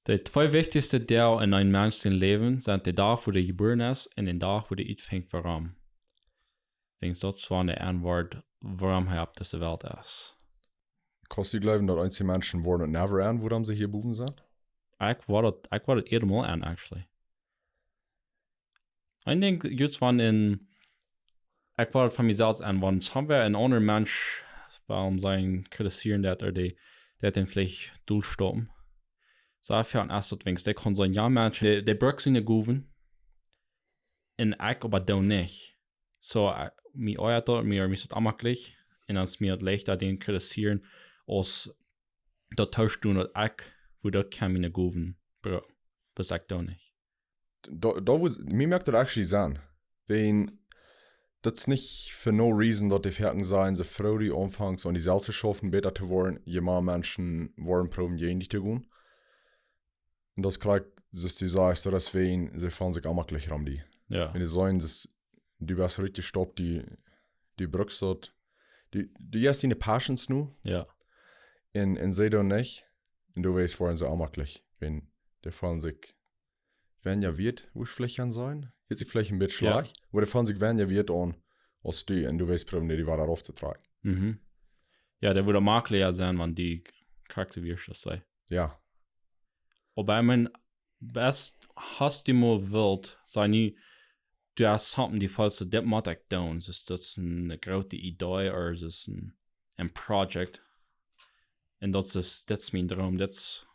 Die zwei wichtigsten Dinge in einem Menschen Leben sind der Tag, wo der geboren ist, und der Tag, wo der anfängt, warum. Wegen das war eine Antwort, warum er auf dieser Welt ist. Kannst du glauben, dass einzelne Menschen worden never an, warum sie hier boven sind? Ich war das eerder mal an, actually. Ich denke, jetzt van ich war von mir selbst an, wenn haben wir ein anderer Mensch, warum sein kritisieren, dass die den vielleicht durchstoppen. So ich fand erst, dass der kann sein, ja Mensch, der braucht seine Guven, und ich aber da nicht. So, mir euert dort, mir ist amaklich, und als mir leichter den kritisieren, als das tausch tun, dass ich, wo dort kann meine Guven brauchen. Das ich da nicht. Mir merkt das actually sein. Wenn das nicht für no reason, dass die Ferken sein, so froh die anfangs an die Salze schaffen, besser zu werden, je mehr Menschen wollen proben, je nicht zu gehen. Und das kriegt, dass du sagst, dass wen, sie fahren sich auch gleich ran die. Ja. Wenn die sagen, dass du bist richtig stopp, die brückst dort, du hast deine Passions nu, Ja. und sie dann nicht, und du weißt, fahren sie auch gleich. Wenn die fahren sich, wenn ja wird, wo ich vielleicht an sein, jetzt sich vielleicht ein bisschen schlag, wo die fahren sich, wenn ja wird an, als du, und du weißt, proben die war darauf zu tragen. Mhm. Ja, der würde makliger sein, wenn die Charakter das sei. Ja. Aber ich meine, hast du mal wild, sei nie, du hast something die falsche Diplomatic down, ist das eine große Idee oder ist es ein Projekt? Und das ist mein Traum, das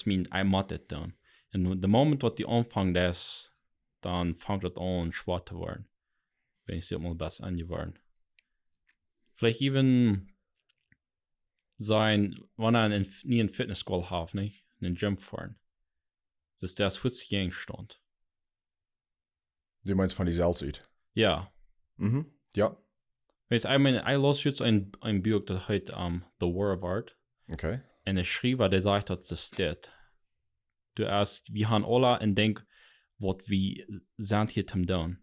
mein, I muss das down. Und der Moment, wo die anfangen, das, dann fängt das an, schwach zu werden. Wenn ich es mal besser angeworden. Vielleicht even sein, wenn er nie in Fitnessschule hat, nicht? In den Gym fahren. Das ist 40 Gegenstand. Du meinst von die Salzit? Ja. Mhm, ja. Weißt du, ich meine, ich las jetzt ein Buch, das heißt The War of Art. Okay. Und der Schreiber, der sagt, dass es steht. Du erst, wir haben alle und denk, was wir sind hier zum tun.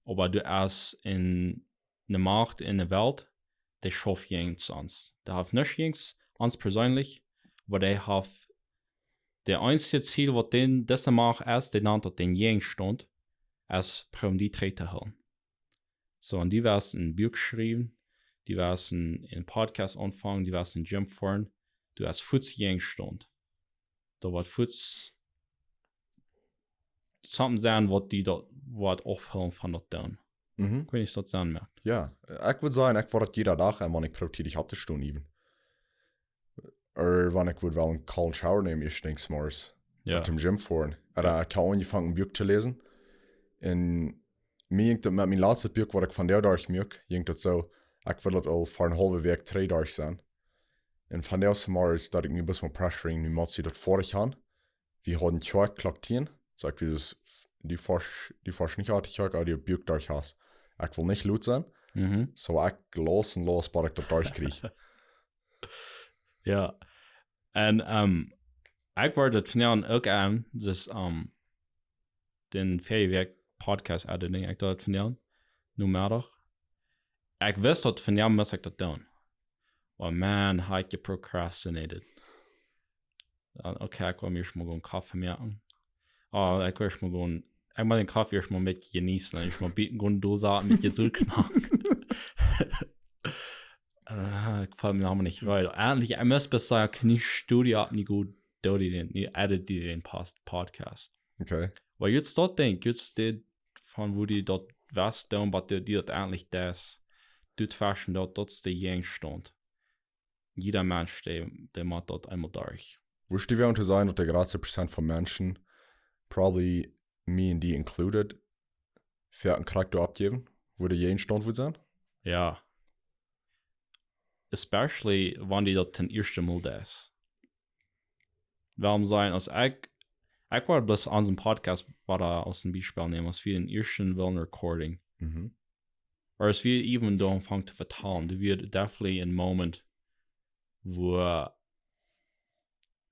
Aber du erst in der Macht, in der Welt, der schafft jens uns. Der hat nicht jens uns persönlich, aber der hat der einzige Ziel, was den diese Macht ist, der nennt den Gegenstand, ist, um die Trete zu halten. So, und die werden ein Buch geschrieben, die werden einen Podcast anfangen, die werden in Gym fahren, du hast 40 Gegenstand. Da wird 40 something sein, was die dort aufhören von dort tun. Mhm. Wenn ich das sagen merkt. Ja, ich würde sagen, ich war das jeder Tag, wenn ich produktiv habe, zu tun eben. Oder wenn ich wel einen kalten Shower nehmen, ich denke morgens. Ja. Zum Gym fahren. Oder ich habe angefangen, ein Buch zu lesen. Und mir ging das mit meinem letzten Buch, was ich von der durch möchte, ging das so, ich will das all für eine halbe Weg 3 durch sein. Und von der morgens, dass ich mir ein bisschen pressuring, wie muss ich das vorig haben. Wir haben 2 Klaktien. So ich dieses, die forsch nicht artig, aber die Buch durch hast. Ich will nicht laut sein. Mhm. So ich los, bis ich das durchkriege. Ja. Und ich wollte von ja auch an, das den Ferienwerk Podcast editing, ich dachte von ja, nur mehr doch. Ich wusste, dass von ja muss ich das tun. Oh man, habe ich geprocrastinated. Okay, ich will mir schon mal einen Kaffee merken. Oh, ich will schon mal ich will den Kaffee erst mal mit genießen, ich mal bieten gehen Dose mit zurückknacken. Ich fall mir aber nicht rein. Eigentlich, ich muss bis sagen, keine Studie ab, nicht gut, edit den Podcast. Okay. Weil jetzt dort denk, jetzt die, von wo die dort was tun, aber die dort eigentlich das, dort fashion dort ist der Gegenstand. Jeder Mensch, der macht dort einmal durch. Würdest du werden zu sein, dass der 30% von Menschen, probably me and die included, für einen Charakter abgeben, wo der jeden Stand wird sein? Ja. Especially, wenn die dort den ersten Mal das. Warum sein, als ich war bloß an diesem Podcast, war da aus dem Beispiel nehmen, als wir den ersten Willen Recording. Mhm. Oder als wir even da anfangen zu vertalen, da wird definitely ein Moment, wo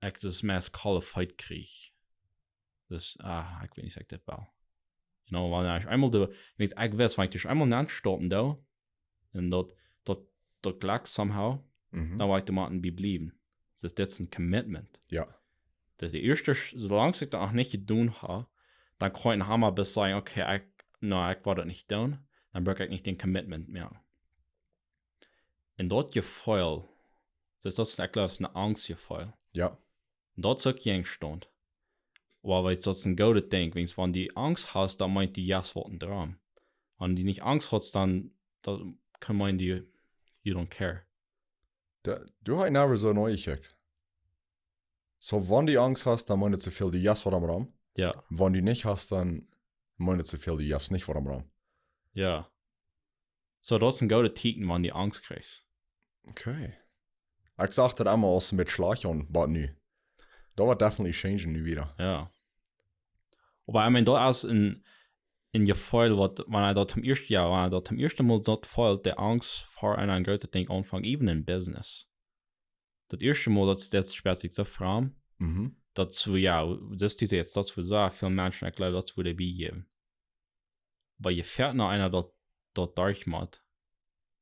ich das meist qualified kriege. Das, ich weiß nicht, ich das war. You know, wenn ich einmal da, ich weiß, wenn ich einmal nicht stoppen da, und dort lag somehow, dann war ich da mal bleiben. Das ist ein Commitment. Ja. Das die erste, solange ich das auch nicht getan habe, dann kann ich einmal bis sagen, okay, ich war das nicht tun, dann brauche ich nicht den Commitment mehr. Und dort Gefühl, das ist eigentlich eine Angstgefühl. Ja. Und dort ist auch Angst. Aber weil das ein gutes Ding, wenn die Angst hast, dann meint die, ja, es wird ein Traum. Wenn die nicht Angst hast, dann kann man die, you don't care. Du hast never so neu gekriegt. So, wenn du Angst hast, dann meint zu viel, die Jas vor am Raum. Ja. Wenn du nicht hast, dann meint zu viel, die Jas nicht vor am Raum. Ja. So, das ist ein guter Ticken, wenn die Angst kriegst. Okay. Ich sagte das einmal aus mit Schlagen, aber nu. Da wird definitely changen nu wieder. Ja. Aber ich meine, da ist in Gefühl, wenn er dort zum ersten Mal dort fällt, der Angst vor einer großen Ding anfangen, even in Business. Das erste Mal, das sperrt sich so fram, dazu, ja, das ist jetzt das für so viele Menschen, ich glaube, das würde beigeben. Weil je fährt noch einer dort durchmacht,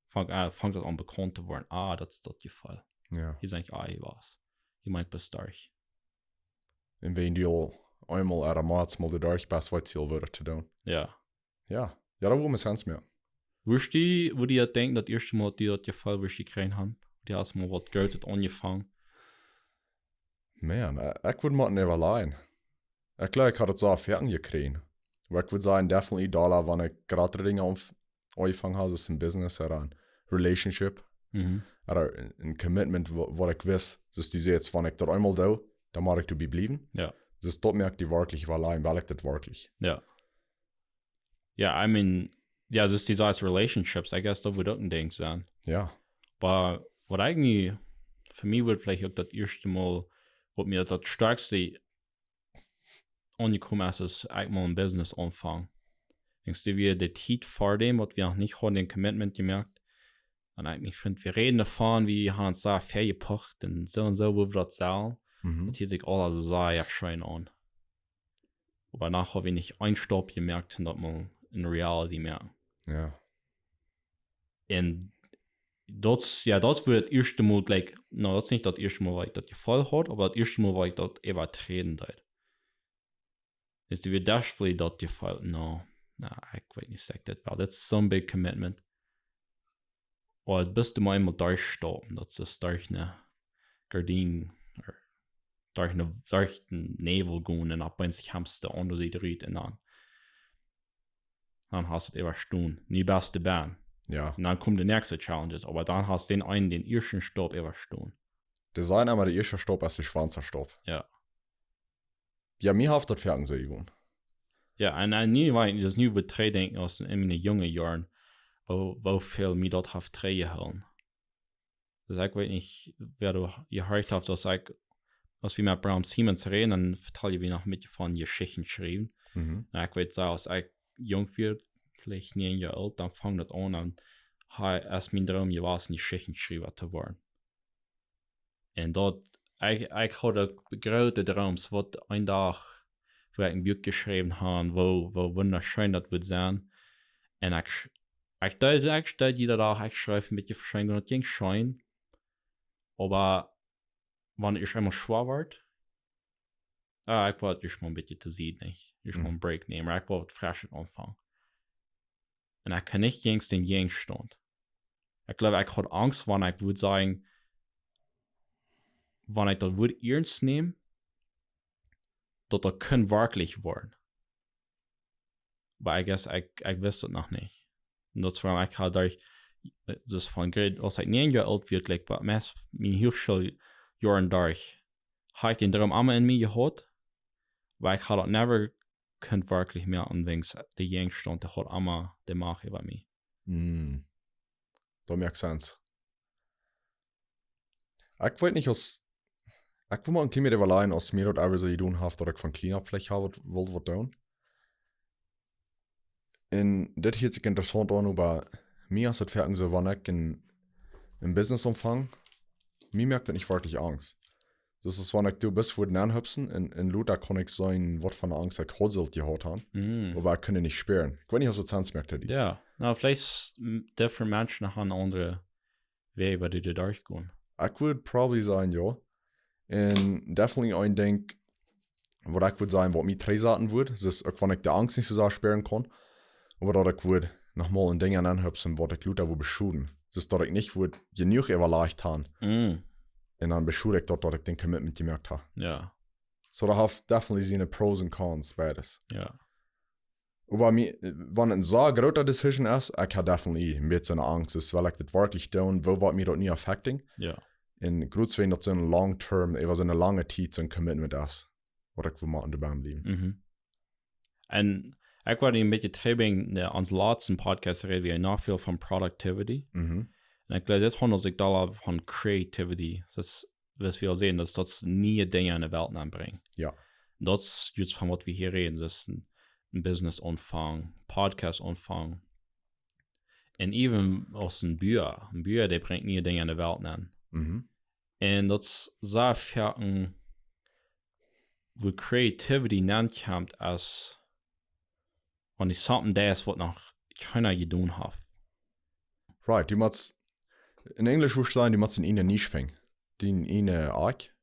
fängt das an bekannt zu werden, das ist das Gefühl. Ja. Hier sage ich, hier war's. Hier meint bis durch. Und wenn du einmal Maats mal durch bist, was Ziel würde zu tun. Ja. Ja. Ja, da wo mir Sens mehr. Würdest du dir denken, das erste Mal, die das Gefühl, würdest du kriegen haben? Die hast mal was Geld angefangen. Man, ich würde mal nicht allein. Ich glaube, ich hatte es so fertig gekriegt. Aber ich würde sagen, definitiv da, wenn ich gerade Dinge angefangen habe, ist ein Business oder ein Relationship. Oder ein Commitment, wo ich weiß, dass du jetzt, wenn ich das einmal tue, dann mag ich dabei bleiben. Ja. Das dort merkt die wirklich allein, weil ich das wirklich. Ja. Ja, I mean, ja, das ist diese als Relationships, I guess, da würde auch ein Ding sein. Ja. Aber was eigentlich für mich wird vielleicht auch das erste Mal, wo mir das stärkste angekommen ist, ist eigentlich mal ein Business anfangen. Denkst du, wir der Tiet vor dem, was wir auch nicht haben, den Commitment gemerkt. Und eigentlich finde, wir reden davon, wie haben uns da fair gepocht und so, wo wir das sagen. Und hier sich alles so ja schön an. Aber nachher habe ich nicht einen Stopp gemerkt und das mal in Reality merken. Ja. Und das wird das erste Mal, like, no, das ist nicht das erste Mal, weil ich das Gefühl hat, aber das erste Mal, weil ich das übertreten hat. Ist wie das vielleicht das Gefühl, no, ich weiß nicht, sag das, weil das ist so ein big commitment. Oder bist du mal einmal durchstoppen, das ist durch eine Gardine, oder durch einen Nebel gehen und ab wenn sich hamster und du sie dreht und dann hast du es überstanden. Nie beste Band. Ja. Und dann kommen die nächsten Challenges, aber dann hast du den ersten Stopp überstanden. Das ist einmal der erste Stopp, als der schwarze Stopp. Ja. Ja, mir hat das fertig so gewohnt. Ja, und nie, weil das nie wird drei denken aus in den jungen Jahren, wo viel mir dort hat drei gehalten. Das ich weiß nicht, wer du gehört hast, dass ich, als wir mit Bram Siemens reden, dann vertelle ich mir noch mit von Geschichten geschrieben. Und ich weiß sagen, als ich jung wird, vielleicht 9 Jahre alt, dann fängt das an und erst mein Traum gewesen, die Geschichten geschrieben zu werden. Und dort, ich hatte große Traums, was ein Tag, wo ich ein Buch geschrieben habe, wo wunderschön das wird sein. Und ich stelle jeder Tag, ich schreibe mit dir wahrscheinlich noch nicht schön. Aber wenn ich einmal schwer werde, ich wollte ich mal ein bisschen zu sehen, nicht. Ich mal einen Break nehmen, ich wollte frisch anfangen. Und ich kann nicht gegen den Gegenstand. Ich glaube, ich hatte Angst, wenn ich würde sagen, wenn ich das würde ernst nehmen, dass das kann wirklich werden. Aber ich guess, ich wüsste es noch nicht. Und das war ich halt durch, das von Geld, als ich 9 Jahre alt wird, like, bei mein Hochschuljahren durch, habe ich den Traum einmal in mir gehabt, weil ich halt never könnt wirklich mehr anwängs die Gegenstand, der hat einmal der Mache bei mir. Da merkt Sens. Ich weiß nicht, ich will mal ein Team mit allein, als mir dort einfach so tun habe, dass ich von Cleanup vielleicht habe, wollte was tun. Und das hört sich interessant an, aber mir ist das fertig so, wenn ich im Business-Umfang, mir merkt das nicht wirklich Angst. Das ist, wenn ich bis vor den anhüpfen, in Luther kann ich sagen, was von der Angst ich heute gehabt habe, aber ich kann nicht spüren. Ich weiß nicht, was das Sens merkt. Ja, na, vielleicht different Menschen haben andere Wege, die da durchgehen. Ich würde probably sagen, ja. En definitely ein Ding, wat ik würde sagen, wat mij trezaten wordt, dus ook wanneer ik de angst niet zo sparen kan, aber dat ik würde nochmal een ding aan aanhupsen, wat ik Luther wil beschoeden. Dus dat ik niet würde genoeg überleicht haben. En dan beschoed ik dat ik den Commitment gemerkt habe. Ja. So da have definitely seine Pros and Cons beides. Ja. Aber mir, wenn ein so großer Decision ist, ich habe definitely ein bisschen Angst, ist, weil ich das wirklich tun, wo wird mir das nie affecting. Ja. Und gut, wenn das so ein long-term, was eine lange Zeit so ein Commitment ist, was ich will machen, dabei bleiben. En ik wou een beetje terug naar ons laatste podcast reden we nog veel van productivity. En ik geloof dit $100 van creativity. Dus wat we al zien, dat nieuwe dingen in de wereld aanbrengt. Ja. Dat is iets van wat we hier reden. Dus een business ontvang, podcast ontvang. En even als een buur die brengt nieuwe dingen in de wereld aan. En dat is zo ver wo creativity nankomt als wanneer something daar is wat nog keiner gedaan heeft. Right, die moet in Englisch würde ich sagen, die muss in eine Nische fangen. Die in eine Arc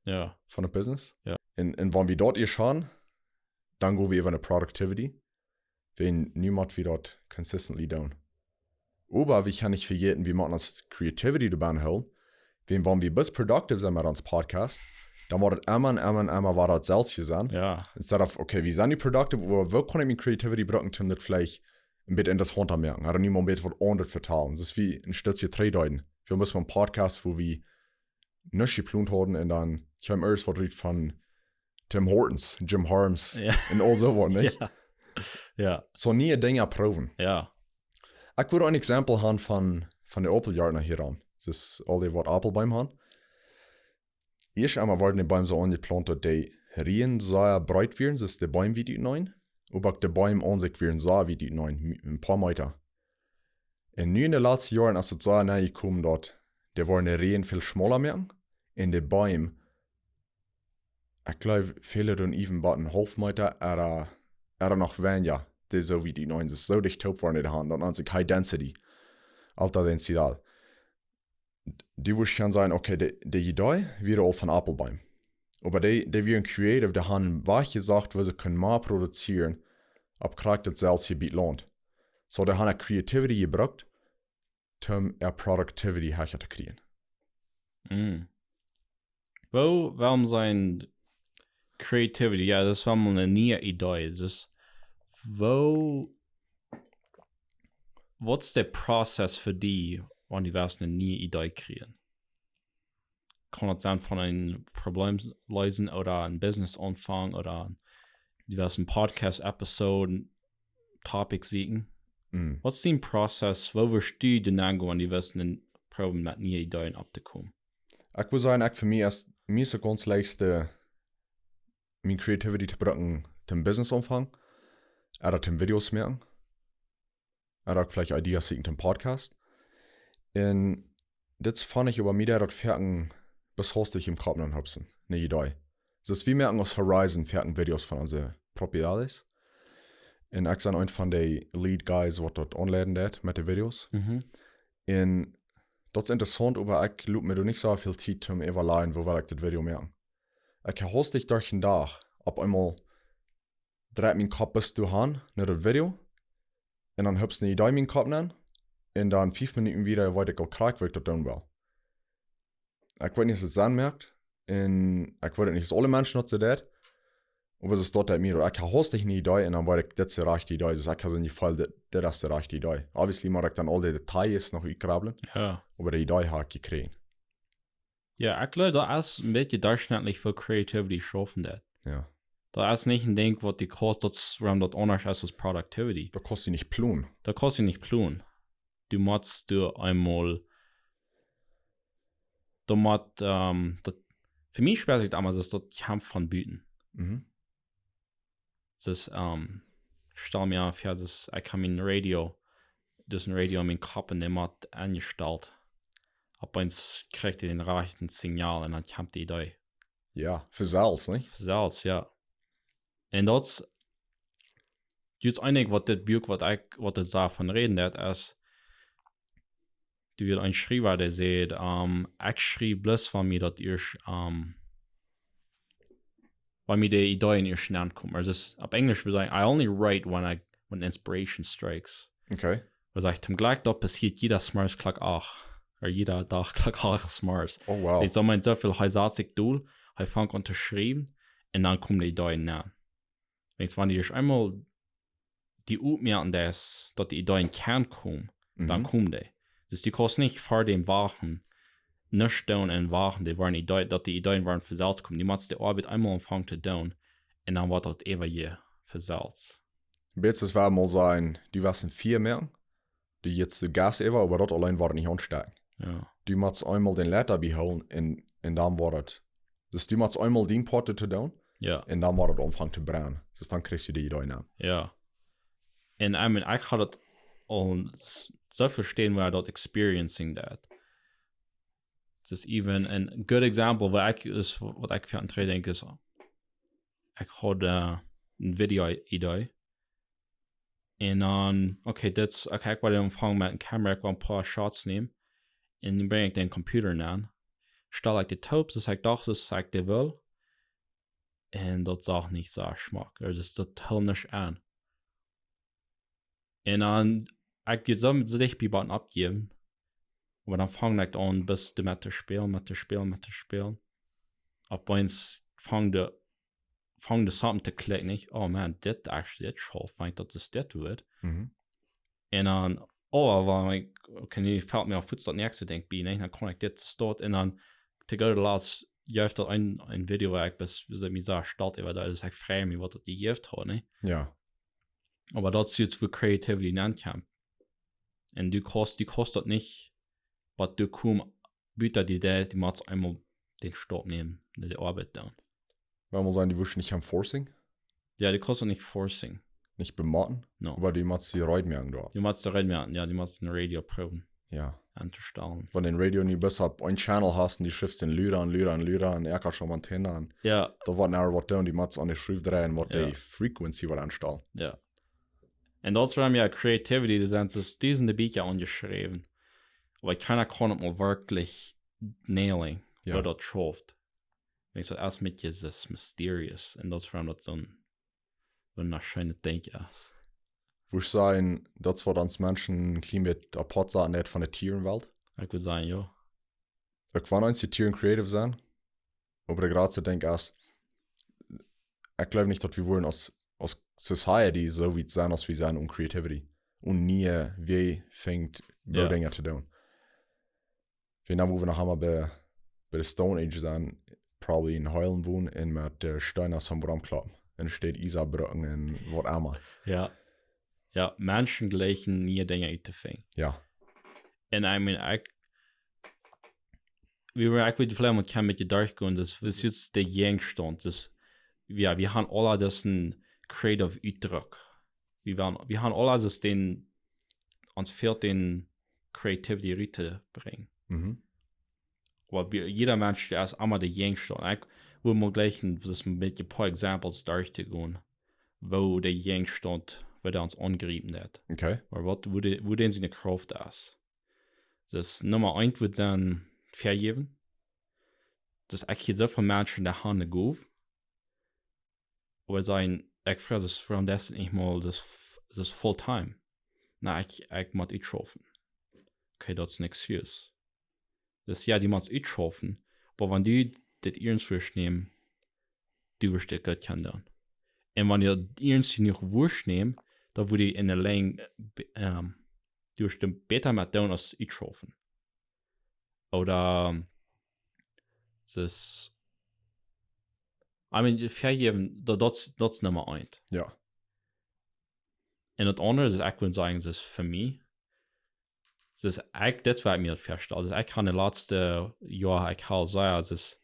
von der Business. Ja. Und wenn wir dort schauen, dann gehen wir über eine Productivity, wenn niemand wir dort consistently down. Aber wir können nicht vergessen, wir machen uns Creativity dabei holen, wenn wir bis productive sind mit uns Podcast, dann war das immer war das selbst sein. Ja. Instead of, okay, wir sind nicht productive, aber wo kann ich mit Creativity brauchen, um das vielleicht ein bisschen interessant zu merken, oder niemand ein bisschen was anderes vertalen. Das ist wie ein Stützchen Drehdeuten. Wir müssen einen Podcast, wo wir nicht geplant haben, und dann kam erst was von Tim Hortons, Jim Harms, und all so was, nicht? Ja. So nie Dinge proben. Ja. Ich würde ein Exempel haben von der Opel-Jahr hier an. Das ist all die, was Apfelbäume haben. Erst einmal waren die Bäume so angeplant, dass die Rien so breit werden, das ist der Baum wie die neuen. Aber auch die Bäume an sich werden so wie die neuen, ein paar Meter. Und nun in den letzten Jahren ist es so nahe gekommen, dass die waren die Rien viel schmaler mehr. Und die Bäume, ich glaube, viele dann even bei einen halben Meter oder noch weniger, die so wie die neuen, das ist so dicht taub waren in der Hand, dann haben sie High Density, alter Densität. Die würde ich kann sagen, okay, die Idee wäre auch von Apfelbäumen. Aber die wären creative, die haben was gesagt, was sie können mal produzieren, ab kriegt das Selbstgebiet lohnt. So, die haben eine Creativity gebraucht, um ihre Productivity herzukriegen. Warum sein Creativity? Ja, das war mal eine neue Idee. Das what's der Prozess für die, wenn die was eine neue Idee kriegen? Kann das sein von einem Problem lösen oder ein Business anfangen oder diversen Podcast-Episoden, Topics siegen? Was ist der Prozess? Wo wirst du denn angehen, wenn die was ein Problem mit neuen Ideen abzukommen? Ich würde sagen, für mich ist mir so ganz leichteste, meine Creativity zu brauchen, zum Business-Umfang, oder zum Videos merken, oder vielleicht Ideen siegen zum Podcast. Und das fand ich über mich, dass Ferken bis hostig im Kopf haben, eine Idee. Das ist wie merken aus Horizon Ferken Videos von unseren Proprietarios. Und ich bin ein von den Lead Guys, was dort anladen hat mit den Videos. Und das ist interessant, aber ich lupe mir nicht so viel Zeit zum Evaluieren, wo will ich das Video merken. Ich kann hostig durch den Tag, ab einmal dreht mein Kopf bis du hin, nach das Video. Und dann hübst eine Idee in meinen Kopf nehmen. Und dann 5 Minuten wieder weiter gekriegt, weil ich das tun will. Ich weiß nicht, dass es das merkt. Und ich weiß nicht, dass alle Menschen nutzen das. Aber es ist dort bei mir. Ich habe hostig eine Idee und dann weiß ich, das ist die richtige Idee. Also ich kann so nicht voll, das ist die richtige Idee. Obviously mache ich dann alle Details noch eingraben. Ja. Aber die Idee habe ich gekriegt. Ja, ich glaube, das ist ein bisschen durchschnittlich für Creativity schaffen. Ja. Das ist nicht ein Ding, was die kostet, warum das anders ist als Productivity. Da kostet nicht Plun. Da kostet nicht Plun. Du musst einmal, für mich schwer sich damals, dass das Kampf von Büten. Das stell mir auf, ich habe mein Radio, das Radio in meinen Kopf und der hat angestellt. Aber eins kriegt den rechten Signal und dann kommt die Idee. Ja, für Salz, nicht? Für Salz, ja. Und das ist eigentlich, was das Buch, was das davon reden hat, ist, du wird ein Schreiber, der sagt, ich schreibe bloß von mir, dass ich weil mir die Ideen nicht schnell kommen. Also das, auf Englisch würde ich sagen, I only write when inspiration strikes. Okay. Also ich zum Glück, da passiert jeder Smars Klack auch. Oder jeder Tag Klack auch Smars. Oh, wow. Ich sag mal, so viel heißartig du, ich fange an zu schreiben, und dann kommen die Ideen näher. Wenn die einmal die merken, dass die Ideen Kern kommen, dann kommen die. Dus die kosten nicht vor dem Wachen, nicht tun und warten, die waren Ideen, dass die Ideen waren versalzt kommen. Die machen die Arbeit einmal anfangen zu tun, und dann wird das immer je versalzt. Jetzt es war mal sein, die waren 4 mehr, die jetzt die Gas über, aber das allein war nicht anstecken. Ja. Du musst einmal den Leiter beholen, und dann war das. Dus du musst einmal den Porte zu tun, Ja. und dann war das anfangen zu brennen. Dus dann kriegst du die Ideen an. Ja. Und ich meine, ich hatte das auch so verstehen, weil dort experiencing that. Das ist even ein good example, was ich für ein Training denke, ist, ich hatte ein Video-Idee. Und dann, okay, das, okay, ich wollte anfangen mit einer Kamera, ich wollte ein paar Shots nehmen. Und dann bringe ich den Computer an. Stelle ich die Taubes, das ich dachte, das ich die will. Und das sagt nicht so Geschmack. Also das hält nicht an. Und dann, ich gehe so mit sich bei Button abgeben. Aber dann fange ich an, bis du mit zu spielen. Ab eins fange ich something zu klicken. Ich, oh man, das schafft, wenn ich das wird. Und dann, aber ich, okay, fällt mir auf Fuß das nächste Ding bei, dann kann ich das dort und dann, zu go to last, jäft das ein Video, wo ich bis mir so start, weil das ist frei, mir was das jäft hat, ne? Ja. Aber das ist jetzt für Creativity nennen kann. Und du kostet nicht, aber du kommst, bietet die Idee, die macht einmal den Stopp nehmen, die Arbeit dann. Weil man sagen, die wussten nicht am Forcing, Ja, die kostet nicht Forcing. nicht bematen, No. aber die musst die Reit merken da. Die machst du reden mehr, ja, die machst ein Radio proben Ja. anzustellen. Wenn den Radio nicht besser ab ein Channel hast und die Schrift sind Lyra und er kann schon mal hin. Ja, Da war nachher was da und die musst an die Schrift drehen, was Ja. die Frequency war anstellen. ja. Und das war mir Creativity, die sind die Bücher angeschrieben. Aber keiner kann es mal wirklich nailen, Ja. wer das schafft. Wenn ich so erst mit dieses Mysterious und das war das so ein schönes Ding ist. Wo ich sagen, das war dann Menschen ein bisschen mit ein paar Sachen nicht von der Tierenwelt. Ich würde sagen, ja. Ich war eins, die Tieren creative sind. Aber gerade zu denken, ich glaube nicht, dass wir wollen als Society so weit sein, als wir sind, Creativity. Und nie, wie fängt Ja. Dinge zu tun. Wir haben, wo wir noch einmal bei der Stone Age sind, probably in Heulen wohnen und mit der Stein aus dem Bram klappen. Und steht Isarbrücken und was immer. Ja. Ja, Menschen gleichen nie Dinge einzufangen. Ja. Und ich meine, wir vielleicht mal kein mit dir durchgehen, das ist jetzt der Gegenstand. Ja, wir haben alle das ein Creative Uitdruck. Wir haben alle das uns fehlt den Creativity Rite bringen. Aber jeder Mensch, der ist immer der Gegenstand. Ich will mal gleich das mit ein paar Examples durchgehen, wo der Gegenstand, wo der uns angegriffen hat. Okay. Oder wo den seine Kraft ist. Das Nummer 1 wird dann vergeben. Das ist eigentlich so viele Menschen, die haben eine Gove. Aber sein, ich frage das von dessen nicht mal, das ist Fulltime. Na, ich muss nicht schaffen. Okay, das ist nichts Süßes. Das ist ja, die muss nicht schaffen. Aber wenn die das irgendwie nehmen, die wirst du das können dann. Und wenn ihr irgendwie nicht wurscht nehmen, dann würde ich in der Länge, die wirst du besser mit tun als ich schaffen. Oder, das, I mean, vergeben, das ist Nummer 1. Ja. Und das andere ist, ich würde sagen, das ist für mich, das war mir festgestellt. Also ich kann in den letzten Jahren, ich kann sagen, das ist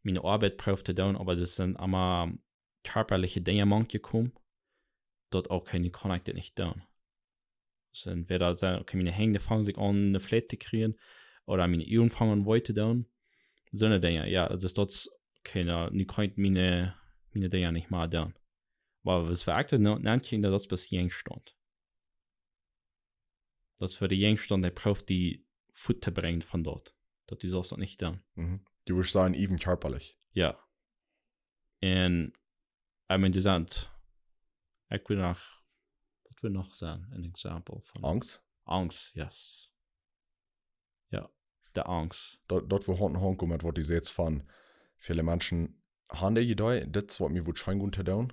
meine Arbeit braucht zu tun, aber das sind immer körperliche Dinge gekommen, dort auch kann ich das nicht tun. Das entweder sagen, okay, meine Hände fangen sich an, eine Fläche zu kriegen, oder meine Ohren fangen an, zu tun. So eine Dinge, ja, das ist das, okay, ich kann meine Dinge nicht mehr tun. Aber was wir aktuell nennen, das bis Gegenstand. Das für die Gegenstand, der braucht die Futter bringen von dort. Das ist auch nicht da. Du wirst sagen, even körperlich. Ja. En ich meine, du sagst, ich will noch sagen, ein Exempel von Angst. Angst, yes. Ja, der Angst. Dort wo Hand kommt, wo die jetzt von viele Menschen haben die Idee, das was mir schein gut zu tun.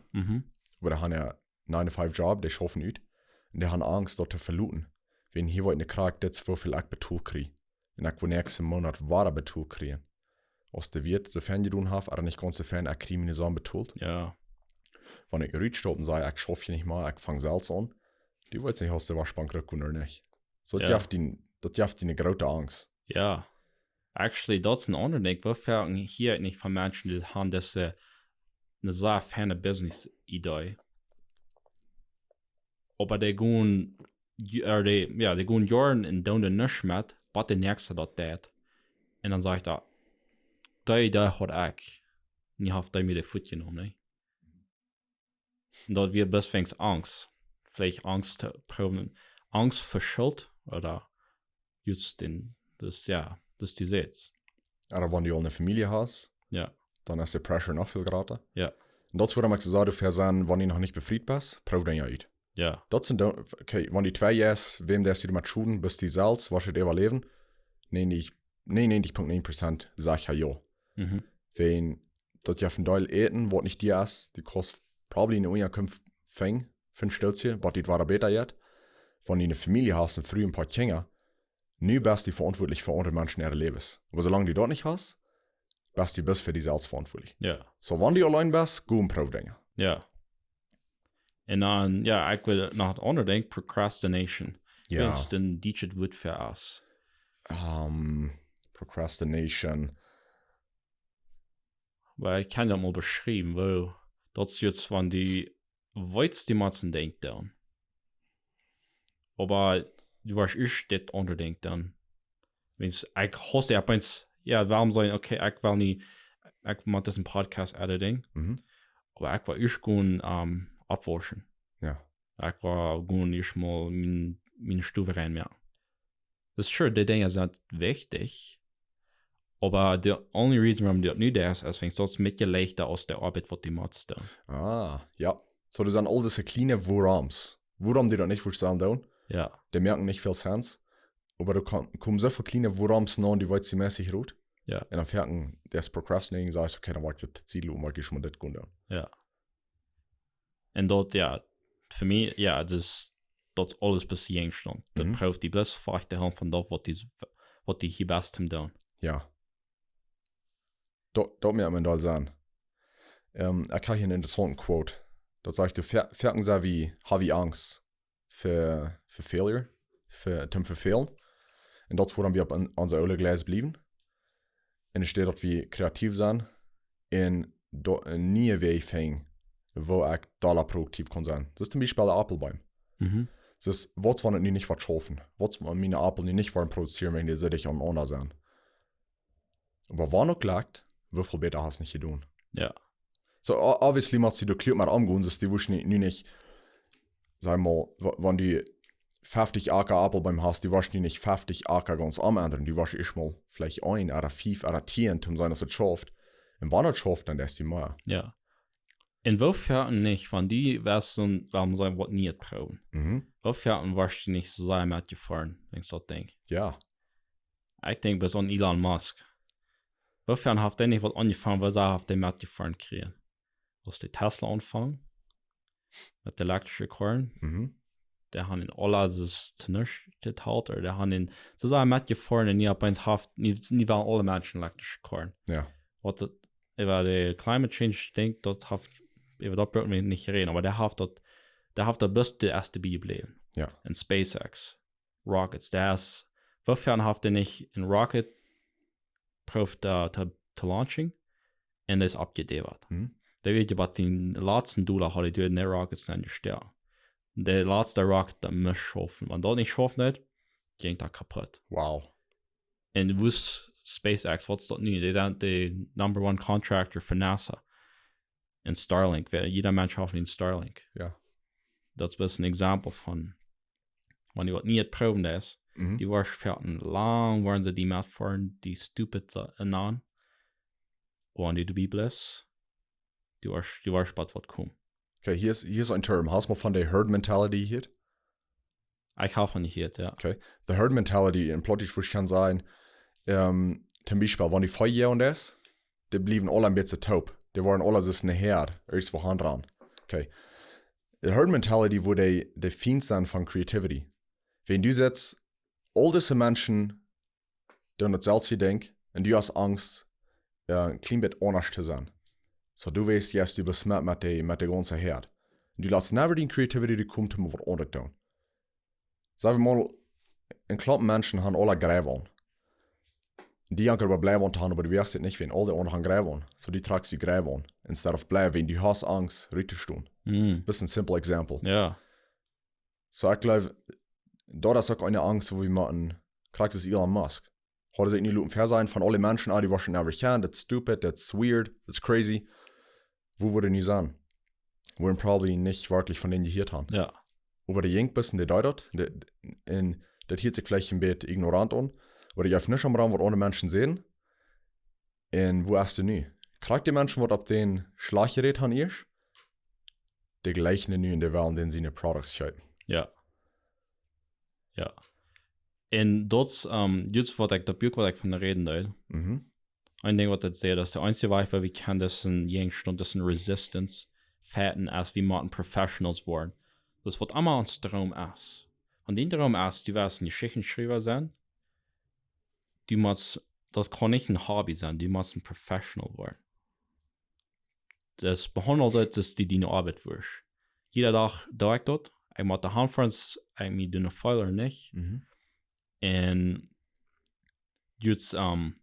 Aber die haben ja 9-to-5 Job, die schaffen nicht. Und die haben Angst, dort zu verluten. Wenn hier wollte eine Krag, das wo viel ich betont kriege. Und ich will nächsten Monat wahre betont kriegen. Aus der wird, sofern die tun haben, aber nicht ganz sofern ich kriminell betont. Ja. Wenn ich rüberstoppe und sage, ich schaffe hier nicht mal, ich fange selbst an, die wollen nicht aus der Waschbank rücken oder nicht. So, das gibt die eine große Angst. Ja. Actually, das ist ein anderes Ding. Wofür hier nicht von Menschen, die haben das eine sehr ferne Business-Idee. Aber die gehen, die gehen Jahren in Down nicht mit, was der nächste das tät. Und dann sagt er, die Idee hat ich. Und ich habe mir die Fuß genommen, ne? Und dort wird bloß Angst. Vielleicht Angst zu proben. Angst für Schuld oder just das du siehst. Aber wenn du eine Familie hast, Ja. dann ist der Pressure noch viel größer. Ja. Und das würde ich sagen, du fährst an, wenn du noch nicht befriedigt bist, prob den ja aus. Ja. Das sind, okay, wenn die 2 Jahre, wem der du mit Schuden, bist die selbst, was du überleben, 99,9% sag ich ja. Wenn das ja von Teil eten, was nicht dir ist, die kostet probably in der Unterkunft 5 Stutze, aber die war besser jetzt. Wenn du eine Familie hast und früh ein paar Kinder, nu bist du verantwortlich für andere Menschen in ihrem Leben. Aber solange du das nicht hast, bist du für dich selbst verantwortlich. Ja. So, wenn du allein bist, geh und prob Dinge. Ja. Und dann, ja, ich will noch ein anderes Ding, Procrastination. Ja. Was ist denn dieses Wort für uns? Procrastination. Weil ich kann das mal beschreiben, weil das ist jetzt von die weitsten Matzen denkt dann. Aber du weißt, ich das andere denkt dann. Wenn's, ich hasse ja, ja, warum sagen, okay, ich will nicht, ich mache das im Podcast Editing. Aber ich will ich gehen abwaschen. Ja. Ich will gehen ich mal meine Stufe reinmerken. Das ist schon, die Dinge sind wichtig. Aber die only reason, warum die das nicht ist, ist, wenn es sonst mitgeleichter aus der Arbeit, was die machst. Ja. So, das sind all diese kleine Worams. Worum die da nicht verstehen, Ja. Die merken nicht viel Sens. Aber du kommen so viele kleine Worams nach, die wollen sie mäßig rot. Ja. Und dann fährten das Procrastinating, sagst okay, dann warte ich das Ziel und ich mal das gut down. Ja. Und dort, ja, für mich, ja, das alles passieren stand. Das braucht die bloß vielleicht Hand von das, was die hier best haben tun. Ja. Dort mir man da sagen. Ich habe hier einen interessanten Quote. Da sagt du, fährten sie wie, habe ich Angst für Failure, für Fehlen. Und das wollen wir auf unser Öle Gleis bleiben. Und es steht dort wie kreativ sein. Und nie Weg finden, wo ich dollar produktiv kann sein. Das ist zum Beispiel der Apfelbaum. Das ist, was wollen die nicht verschaffen? Was wollen meine Apfel nicht produzieren, wenn die sich an anderen sind? Aber wann noch klagt, wie viel besser hast du nicht getan? Ja. So, obviously, machst du die mal angehen, dass die wussten nicht, sag mal, wenn die 50 Acker Apfel beim hast, die waschen die nicht 50 Acker ganz am anderen, die waschen ich mal vielleicht 1 oder 5 oder 10, um sein, dass es schafft. Und wenn es schafft, dann ist die mehr. Ja. Insofern nicht, wenn die wissen, warum sie was nicht brauchen. Insofern warst du nicht so sehr mitgefahren, wenn ich so denke. Ja. Ich denke bis an Elon Musk. Insofern hat er nicht was angefangen, was er auf dem mitgefahren kriegen. Was die Tesla anfangen, mit der elektrischen Karren. Der haben in alles zu nichts geteilt, oder der haben in so sehr mitgefahren und nie waren alle Menschen elektrische Karren. Ja. Was über die Climate Change denkt, dort hat über das brauchen wir nicht reden, aber der hat das bis der erste geblieben. Ja. In SpaceX, Rockets, der ist, wofür hat er nicht in Rocket probiert zu launchen und das ist abgedreht. Der wird ja bei den letzten Dollar hat er in der Rockets dann gestellt. Der letzte Rocket, der muss schaffen. Wenn das nicht schaffen hat, ging das kaputt. Wow. Und wo ist SpaceX, was das nicht? Die sind der Number 1 Contractor für NASA. In Starlink. Jeder Mensch hat in Starlink. Ja. Das ist ein Exempel von, wenn die was nicht proben ist, die waren lang, waren sie die mitfahren, die stupid an. Und die dabei bleiben. Du weißt, was kommt. Okay, hier ist ein Term. Hast du mal von der Herd Mentality hier? Ich habe nicht hier, ja. Okay. The Herd Mentality in Plottisch kann sein, zum Beispiel, wenn die Feuer und das, die blieben alle ein bisschen taub. Die waren alle so eine Herd, irgendwo Hand dran. Okay. The Herd Mentality, wo die Fiend sind von Creativity. Wenn du jetzt all diese Menschen, die an das selbst denken, und du hast Angst, ein klein bisschen anders zu sein. So du weißt jetzt, du bist mit der ganzen Herd. Und du lässt never die Creativity, die kommt, um was anderes zu tun. Sagen wir mal, ein Klappen Menschen haben alle Gräben. Die haben aber bleiben haben, aber du weißt nicht, wenn alle anderen haben Gräben. So die tragst du Gräben. Instead of bleiben, wenn du hast Angst, richtig tun. Das ist ein simple Example. Ja. So ich glaube, da ist auch eine Angst, wo wir machen, kriegt es Elon Musk. Hat er sich nicht fair sein von allen Menschen, die was schon never can, that's stupid, that's weird, that's crazy. Wo würde nie sein? Würden probably nicht wirklich von denen gehört haben. Ja. Aber der Jink bisschen, der deutet, das hielt sich vielleicht ein bisschen ignorant an, aber ich habe nicht am Raum, was andere Menschen sehen. Und wo hast du nie? Kriegt die Menschen, was ab den Schlaggerät haben, ist, die gleichen nie in der Welt, in denen sie eine Products schreiben. Ja. Ja. En dat is juist wat ik, dat buik wat ik van de reden deed. Een ding wat ik zei, dat is de einzige weg waar we kan dus een jengstond, dus een resistance feiten als we moeten professionals worden. Dus wat allemaal ons droom is. En die droom is, du wirst een Geschichtenschreiber zijn. Du musst, dat kan niet een hobby zijn, du musst een professional worden. Dus behandelt dat die die Arbeit wordt. Jeder dag doe ik dat. Ik moet de handfrans, ik moet doen een file niet. En jetzt, en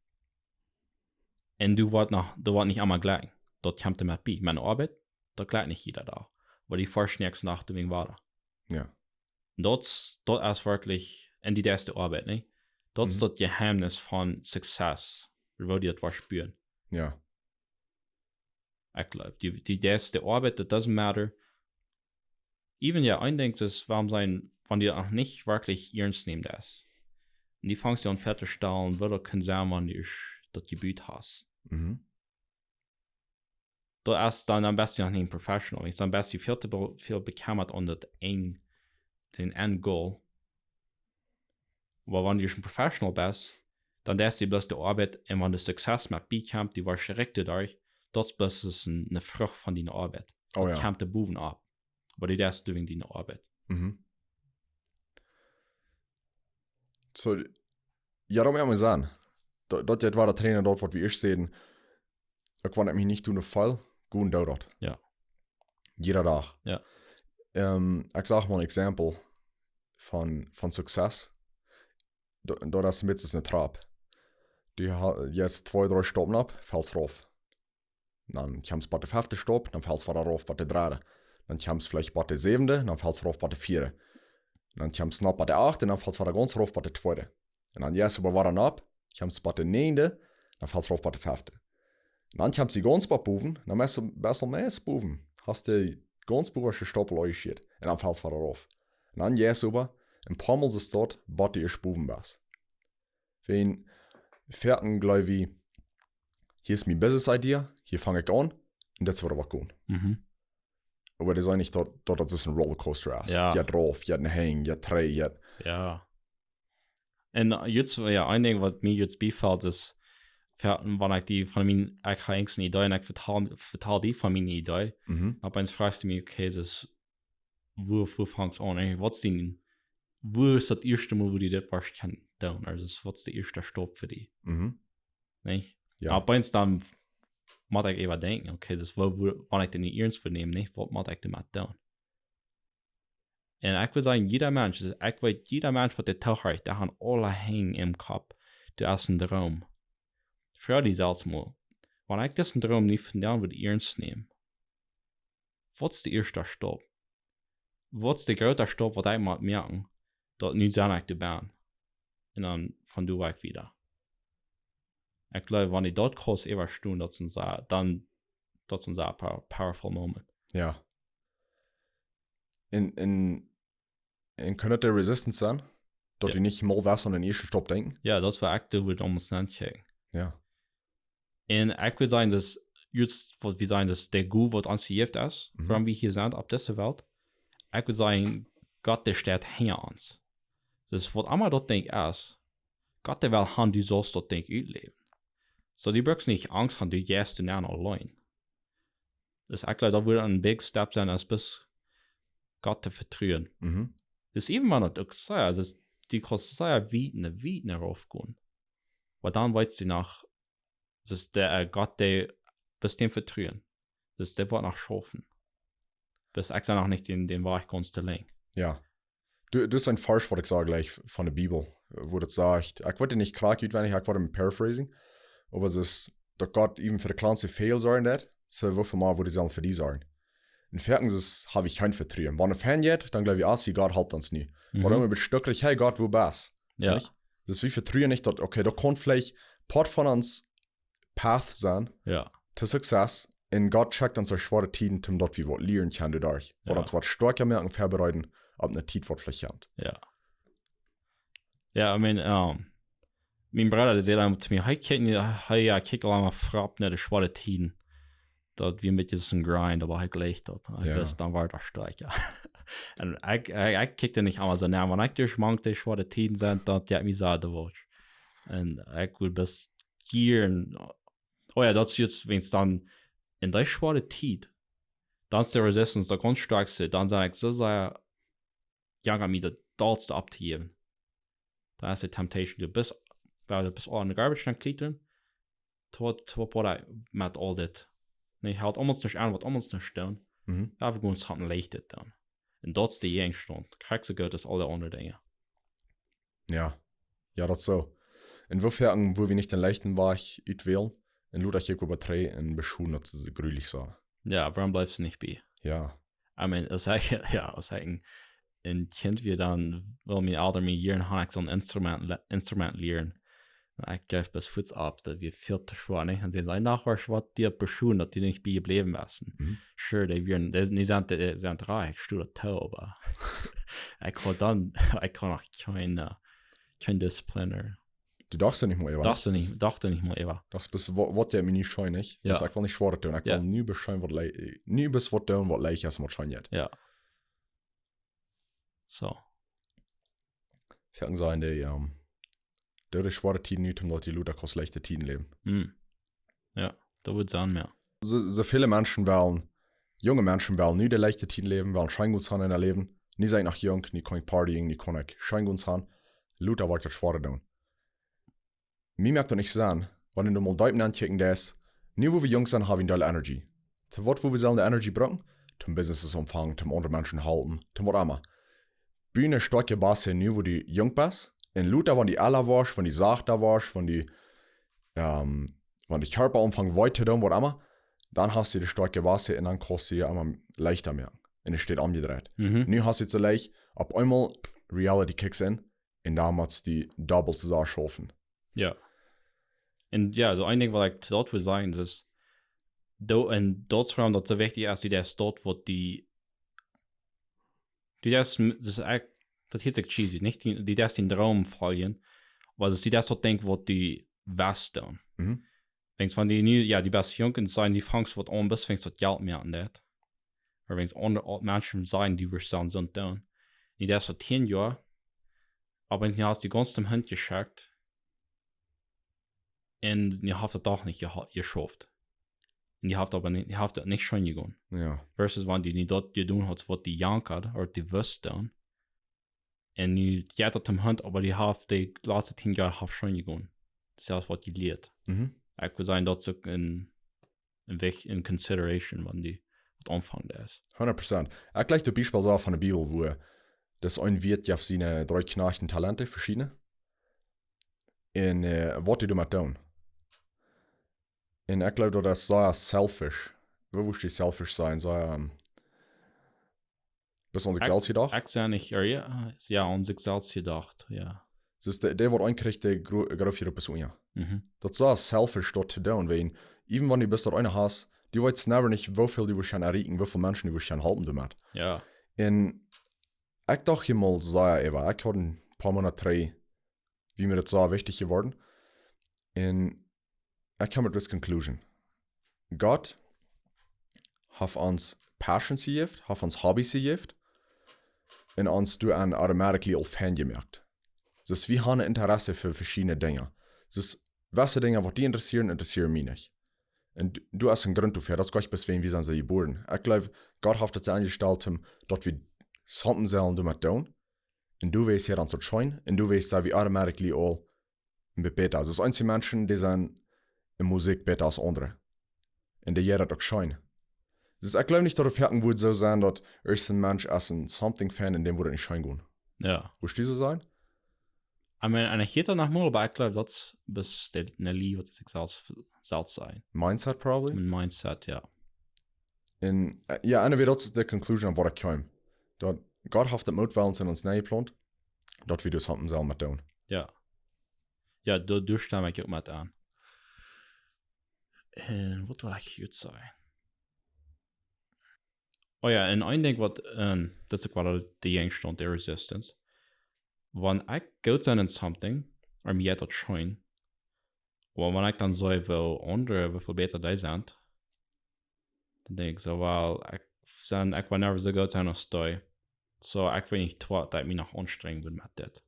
du wordt nicht einmal gleich. Dat komt er met bij. Mijn Arbeit, dat gleicht nicht jeder da. Aber die forschen nächste Nacht wegen weiter. Ja. Dat ist wirklich, en die erste Arbeit, ne? Dat ist das Geheimnis von Success. Wo die das was spüren. Ja. Ich glaube, die erste Arbeit, that doesn't matter. Even ja, ein Ding ist, warum sein, wenn die auch nicht wirklich ernst nehmen das. Und die fangst du an fertigstellen, würde können sein, wenn du das Gebiet hast. Da ist dann am besten noch nicht ein Professional. Ist am besten viel bekämmert an den End Goal. Aber wenn du schon Professional bist, dann darfst du bloß die Arbeit, und wenn du Success mit bekommst, die war direkt dadurch, das ist eine Frucht von deiner Arbeit. Oh ja. Das kommt der Buben ab. Aber die darfst du wegen deiner Arbeit. So, ja, da muss ich mal sagen, das war der Trainer dort, was wir ich sehen, ich kann mich nicht tun, einen Fall, gut dauert. Ja. Jeder Tag. Ja. Ich sag mal ein Exempel von Success. Da ist mit eine Trab. Die hat jetzt 2-3 Stoppen ab, fällt's rauf. Dann kommt's bei der 5. Stopp, dann fällt's wieder rauf bei der 3. Dann kommt's vielleicht bei der 7, dann fällt's rauf bei der 4. Dann kommt's noch bei der 8, dann fällt's wieder ganz rauf bei der 2. Und dann jetzt aber wieder ab, kommt's bei der 9, dann fällt's rauf bei der 5. Und dann kommt's die ganz bei Buven, dann musst du besser mehr Buven. Hast du ganz burische Stoppel eingeschickt. Und dann fällt's wieder rauf. Und dann jetzt aber, ein paar Mal ist dort, was die Buven was. Wenn Ferten, glaube ich, hier ist mein Business-Idee, hier fange ich an, und das wird aber gut. Aber das ist eigentlich dort das ist ein Rollercoaster ist. Ja. Je drauf, je einen Hang, je drei, je... Ja. Und jetzt, ja, ein Ding, was mir jetzt befällt, ist, wenn ich die von meinen, ich habe eine Idee und ich verteile die von meiner Idee. Aber jetzt fragst du mich, okay, ist, wo fängst du an? Ey, was denn, wo ist das erste Mal, wo die das was kann tun? Also, was ist der erste Stopp für die? Nicht? Ja. Aber jetzt dann, muss ich eben denken, okay, das wenn ich den nicht ernst nehme, nicht, was muss ich damit tun? Und ich würde sagen, jeder Mensch, was der Tag hat, der hat alle hängen im Kopf, der ist ein Traum. Für die selbst mal, wenn ich diesen Traum nicht von dir würde ernst nehmen, was ist der erste Stopp? Was ist der größte Stopp, was ich mal merken, dass nicht so nicht die Bahn? Und dann von du weg wieder. Ich glaube, wenn ich dort kurz überstehen, das ist ein powerful Moment. Ja. In könnte der Resistance sein, dass wir nicht mal was an den ersten Stopp denken. Ja, das war aktuell, würde ich nicht checken. Ja. Und ich würde sagen, dass jetzt, was wir sagen, dass der Gu, was uns hilft ist, warum wir hier sind, auf dieser Welt, ich würde sagen, Gott, der steht hinter uns. Das, was immer dort denkt ist, Gott, der will haben, du sollst dort denk überleben. So, die brauchst nicht Angst haben, du gehst du nicht allein. Das ist eigentlich, da würde ein big step sein, als bis Gott zu vertrauen. Das ist eben, wenn das auch sagt, also die kann sehr weit raufgehen. Weil dann weißt du nach, dass der Gott, der bis dem vertrauen. Das der wird noch schaffen. Bis ich dann auch nicht den Weg ganz zu lang. Ja. Du ist ein falsch, was ich sage gleich von der Bibel, wo das sagt, ich wollte nicht krank utwendig, ich wollte mit Paraphrasing, aber es ist, dass Gott eben für die kleinste Fehl sagen wird, so wofür mal, wo die sollen für die sagen. In Fernsehen habe ich kein Vertrauen. Wenn ein Fan geht, dann glaube ich, sie Gott halt uns nie. Oder immer bestücklich, hey Gott, wo bist du? Ja. Nicht? Das ist wie Vertrauen nicht, dass, okay, da kann vielleicht Part von uns Path sein, Ja. zu Success, und Gott checkt uns so schwere Tiden, um dort wie wir lernen können dadurch. Ja. Oder uns was stärker merken, vorbereiten, ab einer Tid wird vielleicht haben. Ja. Ja, I mean, mein Bruder, der sagt einmal zu mir, hey, kick einmal fragt nicht die schwere Tiden. Dat wir mit diesem Grind, aber halt gleich dort. Dann war das stark, ja. Und ich kickte nicht einmal so nah, wenn ich durchmangt, die schwere Tiden sind, dann hat mich so gewollt. Und ich will bis gieren. Oh ja, das ist jetzt, wenn es dann in der schwere Tid, dann ist der Resistance der ganz starkste, dann sage ich so sehr, ja, mir das dollste abzuheben. Da ist die Temptation, du bist all in the garbage dann klettern, tot what I met all that. Nee, halt allemaal niet aan wat allemaal niet staan. Ja, we gaan het gaan leichten dan. En dat is de jengstond. Krijg zo goed als alle andere dingen. Ja, dat zo. In wofern, wo wir nicht den leichten Weg utwählen, in Luther hier über 3 in Beschuhen, dass es grülich so. Ja, warum bleibst du nicht bei? Ja. I mean, als ik een kind wie dan wil mijn ouder me hier en ik zo'n instrument leren. Ich greife bis Fuß ab, dass wir viel zu schwer, nicht? Und sie sagen, nachher was dir beschuhen, dass die nicht bei ihr bleiben müssen. Sure, die sind reich, studiert toll, aber ich kann auch kein Diszipliner. Du darfst ja nicht mal, Dachte nicht mal, Eva. Das bis, was der mir nicht schein, nicht? Das ist einfach nicht schwer tun. Ich will nie bescheiden, nie bis was tun, was leicht ist, was schein jetzt. Ja. So. Ich kann sagen, der ist schwere Tiden nicht, um die Leute aus leichten Tiden leben. Ja, da wird es an mehr. So viele Menschen wollen, junge Menschen wollen nie die leichten Tiden leben, wollen Scheinguts haben in ihr Leben. Nie sein noch jung, nie kann ich partyen, nie kann ich Scheinguts haben. Leute wollen das schwer tun. Mir merkt doch nicht sein, wenn du mal Deuten ankicken das, nie wo wir jung sind, haben wir eine Energy. Zum Wort, wo wir sollen die Energy bringen, zum Businesses umfangen, zum andere Menschen halten, zum was immer. Bühne starke Basse, nie wo du jung bist. In Luther, wenn die aller warst, wenn die Sacht da warst, wenn die Körperumfang weiter da, was immer, dann hast du die starke Wasser und dann kannst du ja immer leichter merken. Und es steht umgedreht. Nu hast du jetzt so leicht, ab einmal Reality kicks in und damals die Doubles zusammen schaffen. Ja. Und ja, so ein Ding, was ich dort will sagen, ist, in Deutschland, das so wichtig ist, wie das dort, wo das heet sich cheesy, nicht die das den Traum fallen, weil das die das dort denkt, was die Westen. Denkst von die nie, ja, die best Jungen sein, die Franks wird on bis fängst dort Geld mehr an das. Aber wenn es andere Menschen sein, die wir sagen, sind dann. Die das für 10 Jahre, aber wenn sie hast die ganze Hand geschickt, und ihr habt das doch nicht geschafft. Und ihr habt aber nicht, ihr habt das nicht schon gegangen. Ja. Versus wenn die nicht dort tun hat, was die jankert, oder die wüssten. Und nu geht das im Hand, aber die haben die letzten 10 Jahre schon gegangen. Das ist das, was die lehrt. Ich würde sagen, das ist in Consideration, wenn die Anfang ist. 100%. Ich gleich das Beispiel so von der Bibel, wo das ein wird ja auf seine 3 knarchten Talente, verschiedene. Und was die damit tun. Und ich glaube, das ist sehr selfish. Wo willst du selfish sein? So, bis man sich selbst gedacht? Ich sage nicht, ja, an sich selbst gedacht, ja. Das ist der wird einkriegt, der gerade für die Person, ja. Das ist so selfish dort zu tun, weil, even wenn du bis dort eine hast, du weißt never nicht, wie viel du willst erreichen, wie viele Menschen du willst halten damit. Ja. Und ich dachte mal so, ich hatte ein paar Monate 3, wie mir das so wichtig geworden. Und ich kam mit this conclusion. Gott hat uns Passions gegeben, hat uns Hobbys gegeben und uns du an automatically auch Fan gemerkt. Dus wir haben ein Interesse für verschiedene Dinge. Dus welche Dinge, die interessieren mich nicht. Und du hast einen Grund dafür, das gleich bis wen wir sind geboren. Ich glaube, Gott hat es eingestellt, dass wir something sollen damit tun. Und du weißt ja dann so schön, und du weißt, dass wir automatically all ein bisschen besser. Also es einige Menschen, die sind in Musik besser als andere. Und die jeder auch schön. Dus ich glaube nicht, dass es fertig würde so sein, dass ein Mensch als ein Something-Fan, in dem würde nicht schön gehen. Ja. Würdest du so sein? Ich meine, en ik heet er nog maar, maar ik geloof dat is de Nelly wat ik zal zijn. Mindset, probably? Mijn mindset, ja. En ja, en dat is de conclusion wat ik kwam. Dat God heeft het moedwellens in ons neergeplant, dat we dus something zelf met doen. Ja. Ja, daar stem ik ook met aan. En wat wil ik goed zeggen? Oh ja, en één ding wat, dat is ook wel de jongste stond, de resistance. Wanneer ik goed zijn in something, of mij dat schoon, wanneer ik dan zo wil andere, hoeveel beter die zijn, dan denk ik zo wel, ik wil never zo goed zijn als die. Zo, ik weet niet wat dat mij nog anstrengen wil met dit.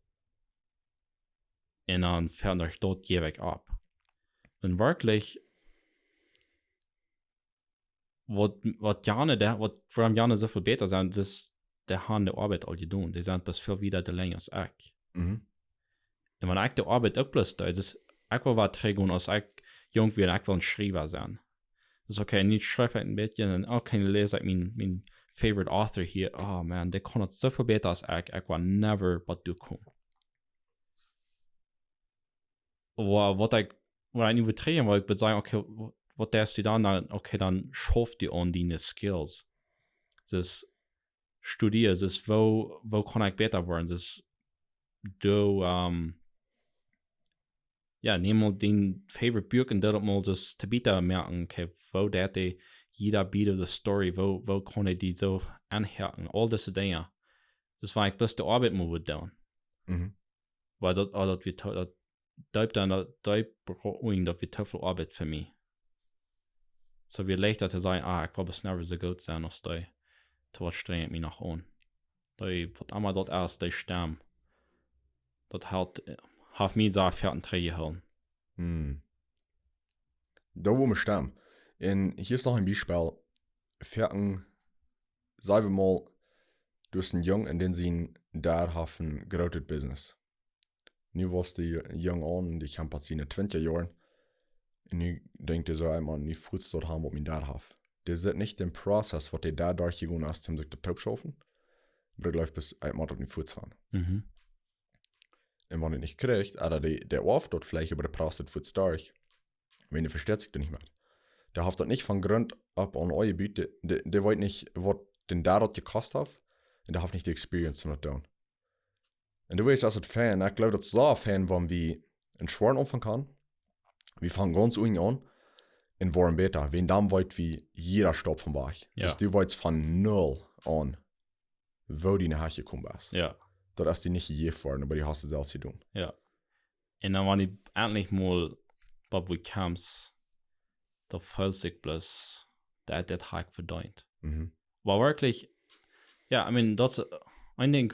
En dan verder dat geef ik op. En werkelijk, wat waarom Janne zoveel beter zijn, dus de gaan de arbeid al gedaan. Die zijn pas veel wieder de lang als ik. Mhm. En wanneer ik de arbeid ook plus doe, dus ik wil wat teruggaan als ik jong ben, ik wil een schrijver zijn. Dus oké, niet schrijven een beetje en ook kan je lezen mijn favorite author hier. Oh man, die kon het zoveel beter als ik wil never wat doen kunnen. Wat ik nu wil trainen, wil ik zeggen, oké, wat is die dan? Oké, dan schoof die aan die skills. Dus studieren, dus wo kan ik beter worden? Dus ja, neem mal den favorite boek en dat mal dus te bieden merken, okay, wo dat die jeder biedt de story, wo kan ik die zo aanhaken, al deze dingen. Dus waar ik best de arbeid moet doen. Mhm. Weil dat we dat begroting dat we te veel arbeid voor mij. So wie leichter te zeggen, ik wil best never zo goed zijn als die. Te wat streng ik mij nog aan. Die wat allemaal dat als die stem. Dat heeft mij zo verten teruggehouden. Da wo wir stemmen. Und hier ist noch ein Beispiel. Fertig, sagen wir mal, du hast einen Jungen, in den sie da haben ein großes Business. Nu was die jong an, die kan pas in 20 Jahren. Und nu denkt er so einmal, nu voetst dat haben, wat mijn daar heeft. Der zit nicht im Prozess, wat hij daar durchgegangen ist, um sich de Top schaffen. Aber er läuft bis einmal dat niet voets haben. Mhm. Und wenn er nicht kriegt, oder der oft dort vielleicht über den Prozess voets durch. Wenn er versteht sich da nicht mehr. Der hat das nicht von Grund ab an euer Biete. Der weiß nicht, was den da dort gekostet hat. Und der hat nicht die Experience zu tun. Und du weißt, als ein Fan, ich glaube, das ist so ein Fan, wenn wir einen Schwarm anfangen kann. Wir fangen ganz unten an und waren besser. Wenn dann weit wie jeder Stopp von Bach. Ja. Das ist du weißt von null an, wo die nach Hause gekommen bist. Ja. Das ist die nicht gegeben worden, aber die hast du selbst getan. Ja. En dan wanneer ik endlich mal bei wo kam's, da fühlt sich bloß, dat hat verdient. Mhm. War wirklich, ja, I mean, das, ein Ding,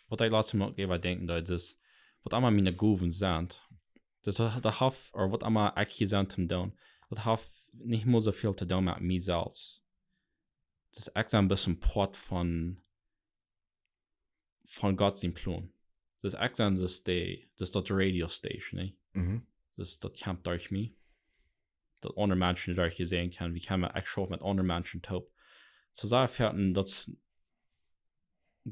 was ich laatst mal eben denken, das ist, was einmal meine Goven sind, das hat, oder was einmal ich gesagt habe, das hat nicht mehr so viel zu tun mit mir selbst. Das ist echt ein bisschen Part von Gottes Plan. Das ist echt das ist das Radio Station, ne? Mhm. Das kämpft durch mich. Dat andere Menschen durch gesehen kann, wie kann man echt schon mit anderen Menschen top. So sagen fährten, das